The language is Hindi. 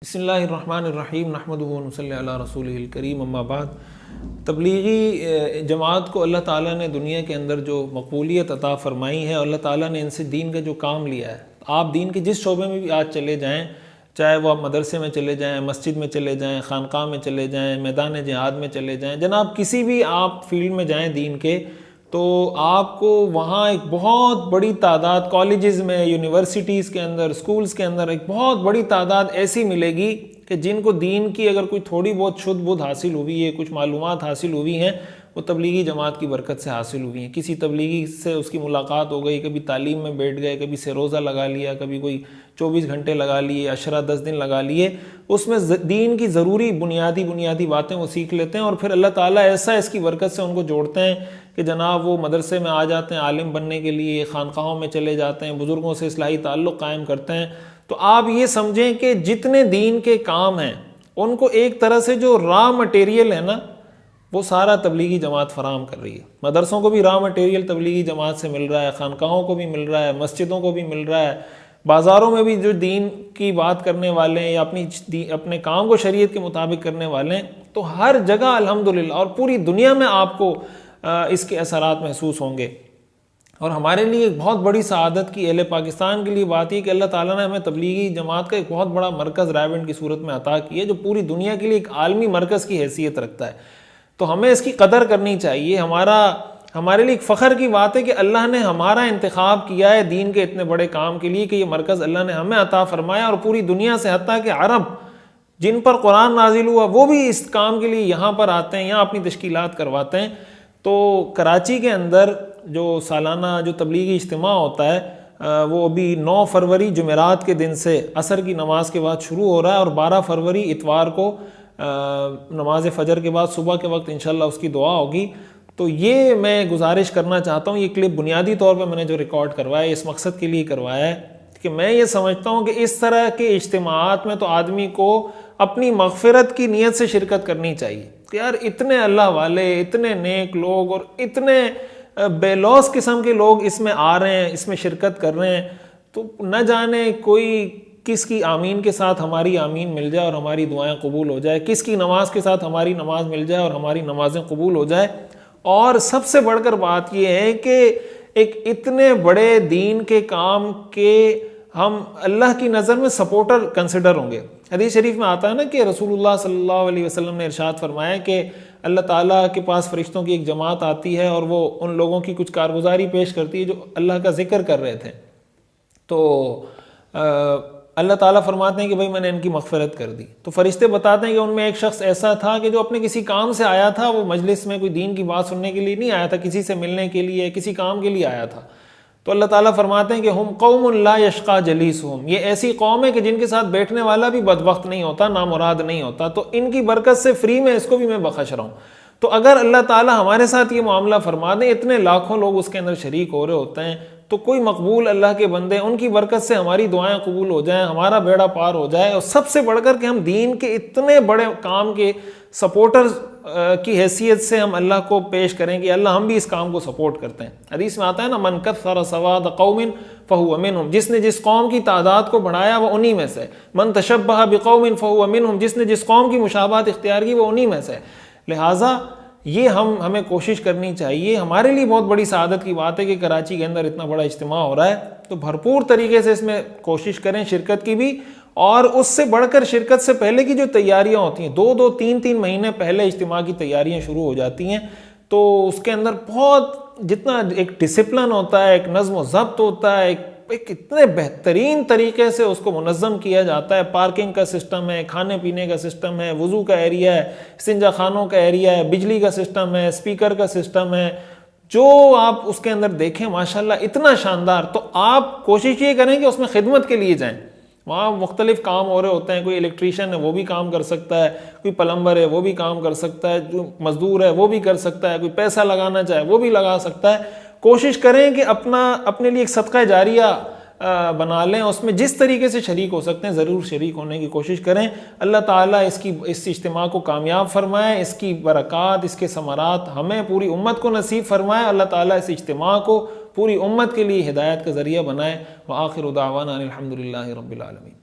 बिस्मिल्लाहिर्रहमानिर्रहीम नहमदुहु व नसल्ली अला रसूलिहिल करीम अम्मा बाद। तबलीगी जमात को अल्लाह ताला ने दुनिया के अंदर जो मकबूलियत अता फ़रमाई है, अल्लाह ताला ने इनसे दीन का जो काम लिया है, आप दीन के जिस शोबे में भी आज चले जाएँ, चाहे वो आप मदरसे में चले जाएँ, मस्जिद में चले जाएँ, खानकाह में चले जाएँ, मैदान जिहाद में चले जाएँ, जनाब किसी भी आप फील्ड में जाएँ दीन के, तो आपको वहाँ एक बहुत बड़ी तादाद कॉलेजेस में, यूनिवर्सिटीज़ के अंदर, स्कूल्स के अंदर एक बहुत बड़ी तादाद ऐसी मिलेगी कि जिनको दीन की अगर कोई थोड़ी बहुत शुद्ध बुद्ध हासिल हुई है, कुछ मालूमात हासिल हुई हैं, वो तबलीगी जमात की बरकत से हासिल हुई हैं। किसी तबलीगी से उसकी मुलाकात हो गई, कभी तालीम में बैठ गए, कभी से रोज़ा लगा लिया, कभी कोई 24 घंटे लगा लिए, अशरा 10 दिन लगा लिए, उसमें दीन की ज़रूरी बुनियादी बातें वो सीख लेते हैं और फिर अल्लाह ताला ऐसा इसकी बरकत से उनको जोड़ते हैं कि जनाब वो मदरसे में आ जाते हैं आलिम बनने के लिए, खानकाहों में चले जाते हैं, बुज़ुर्गों से इस्लाही ताल्लुक़ कायम करते हैं। तो आप ये समझें कि जितने दीन के काम हैं उनको एक तरह से जो रॉ मटेरियल है ना, वो सारा तबलीगी जमात फ़राहम कर रही है। मदरसों को भी रॉ मटेरियल तबलीगी जमात से मिल रहा है, खानकाहों को भी मिल रहा है, मस्जिदों को भी मिल रहा है, बाज़ारों में भी जो दीन की बात करने वाले हैं या अपने काम को शरीयत के मुताबिक करने वाले हैं, तो हर जगह अल्हम्दुलिल्लाह और पूरी दुनिया में आपको इसके असरात महसूस होंगे। और हमारे लिए एक बहुत बड़ी सआदत की, अहले पाकिस्तान के लिए बात है कि अल्लाह ताला ने हमें तबलीगी जमात का एक बहुत बड़ा मरकज़ रायबंड की सूरत में अता किया है, जो पूरी दुनिया के लिए एक आलमी मरकज़ की हैसियत रखता है। तो हमें इसकी कदर करनी चाहिए। हमारे लिए एक फ़ख्र की बात है कि अल्लाह ने हमारा इंतखाब किया है दीन के इतने बड़े काम के लिए, कि ये मरकज़ अल्लाह ने हमें अता फ़रमाया और पूरी दुनिया से, हत्ता कि अरब जिन पर कुरान नाजिल हुआ वो भी इस काम के लिए यहाँ पर आते हैं, यहाँ अपनी तश्कीलात करवाते हैं। तो कराची के अंदर जो सालाना जो तबलीगी इज्तिमा होता है, वो अभी 9 फरवरी जुमेरात के दिन से असर की नमाज के बाद शुरू हो रहा है और 12 फरवरी इतवार को नमाज फ़जर के बाद सुबह के वक्त इंशाल्लाह उसकी दुआ होगी। तो ये मैं गुजारिश करना चाहता हूँ, ये क्लिप बुनियादी तौर पर मैंने जो रिकॉर्ड करवाया है इस मकसद के लिए करवाया है कि मैं ये समझता हूँ कि इस तरह के इज्तिमाआत में तो आदमी को अपनी मग़फ़िरत की नीयत से शिरकत करनी चाहिए कि यार इतने अल्लाह वाले, इतने नेक लोग और इतने बेलौस किस्म के लोग इसमें आ रहे हैं, इसमें शिरकत कर रहे हैं, तो न जाने कोई किसकी आमीन के साथ हमारी आमीन मिल जाए और हमारी दुआएं कबूल हो जाए, किसकी नमाज के साथ हमारी नमाज मिल जाए और हमारी नमाजें कबूल हो जाए। और सबसे बढ़कर बात यह है कि एक इतने बड़े दीन के काम के हम अल्लाह की नज़र में सपोर्टर कंसिडर होंगे। हदीस शरीफ में आता है ना कि रसूलुल्लाह सल्लल्लाहु अलैहि वसल्लम ने इरशाद फरमाया कि अल्लाह ताला के पास फरिश्तों की एक जमात आती है और वो उन लोगों की कुछ कारगुजारी पेश करती है जो अल्लाह का जिक्र कर रहे थे। तो अल्लाह ताला फरमाते हैं कि भाई मैंने इनकी मग़फ़िरत कर दी। तो फरिश्ते बताते हैं कि उनमें एक शख्स ऐसा था कि जो अपने किसी काम से आया था, वो मजलिस में कोई दीन की बात सुनने के लिए नहीं आया था, किसी से मिलने के लिए, किसी काम के लिए आया था। तो अल्लाह ताला फरमाते हैं कि हम कौमुन ला यश्क़ा जलीसुहुम, ये ऐसी कौम है कि जिनके साथ बैठने वाला भी बदबख्त नहीं होता, नामुराद नहीं होता, तो इनकी बरकत से फ्री में इसको भी मैं बख्श रहा हूँ। तो अगर अल्लाह ताला हमारे साथ ये मामला फरमा दे, इतने लाखों लोग उसके अंदर शरीक हो रहे होते हैं, तो कोई मकबूल अल्लाह के बंदे, उनकी बरकत से हमारी दुआएं कबूल हो जाएं, हमारा बेड़ा पार हो जाए, और सबसे बढ़कर के हम दीन के इतने बड़े काम के सपोर्टर्स की हैसियत से हम अल्लाह को पेश करें कि अल्लाह हम भी इस काम को सपोर्ट करते हैं। हदीस में आता है ना, मन कस्सरा सवाद कौमिन फहुव मिनहुम, जिसने जिस कौम की तादाद को बढ़ाया वो उन्हीं में से। मन तशब्बह बिकौमिन फहुव मिनहुम, जिसने जिस कौम की मुशाबहत इख्तियार की वो उन्हीं में से। लिहाजा ये हमें कोशिश करनी चाहिए। हमारे लिए बहुत बड़ी सआदत की बात है कि कराची के अंदर इतना बड़ा इज्तिमा हो रहा है, तो भरपूर तरीके से इसमें कोशिश करें शिरकत की भी, और उससे बढ़कर शिरकत से पहले की जो तैयारियां होती हैं, 2-2, 3-3 महीने पहले इज्तिमा की तैयारियां शुरू हो जाती हैं। तो उसके अंदर बहुत जितना एक डिसिप्लिन होता है, एक नज़्म व ज़ब्त होता है, एक इतने बेहतरीन तरीके से उसको मुनज़्ज़म किया जाता है। पार्किंग का सिस्टम है, खाने पीने का सिस्टम है, वज़ू का एरिया है, इस्तिंजा खानों का एरिया है, बिजली का सिस्टम है, स्पीकर का सिस्टम है, जो आप उसके अंदर देखें माशाल्लाह इतना शानदार। तो आप कोशिश ये करें कि उसमें खिदमत के लिए जाएँ। वहाँ मुख्तलिफ काम हो रहे होते हैं, कोई इलेक्ट्रीशियन है वो भी काम कर सकता है, कोई प्लम्बर है वो भी काम कर सकता है, जो मजदूर है वो भी कर सकता है, कोई पैसा लगाना चाहे वो भी लगा सकता है। कोशिश करें कि अपने लिए एक सदका जारिया बना लें, उसमें जिस तरीके से शरीक हो सकते हैं ज़रूर शरीक होने की कोशिश करें। अल्लाह ताला इस इज्तिमा को कामयाब फरमाए, इसकी बरक़ात, इसके समरात हमें पूरी उम्मत को नसीब फरमाए। अल्लाह ताला इस इज्तिमा को पूरी उम्मत के लिए हिदायत का ज़रिया बनाए। व आखिरु दावाना अनिल हम्दुलिल्लाहि रब्बिल आलमीन।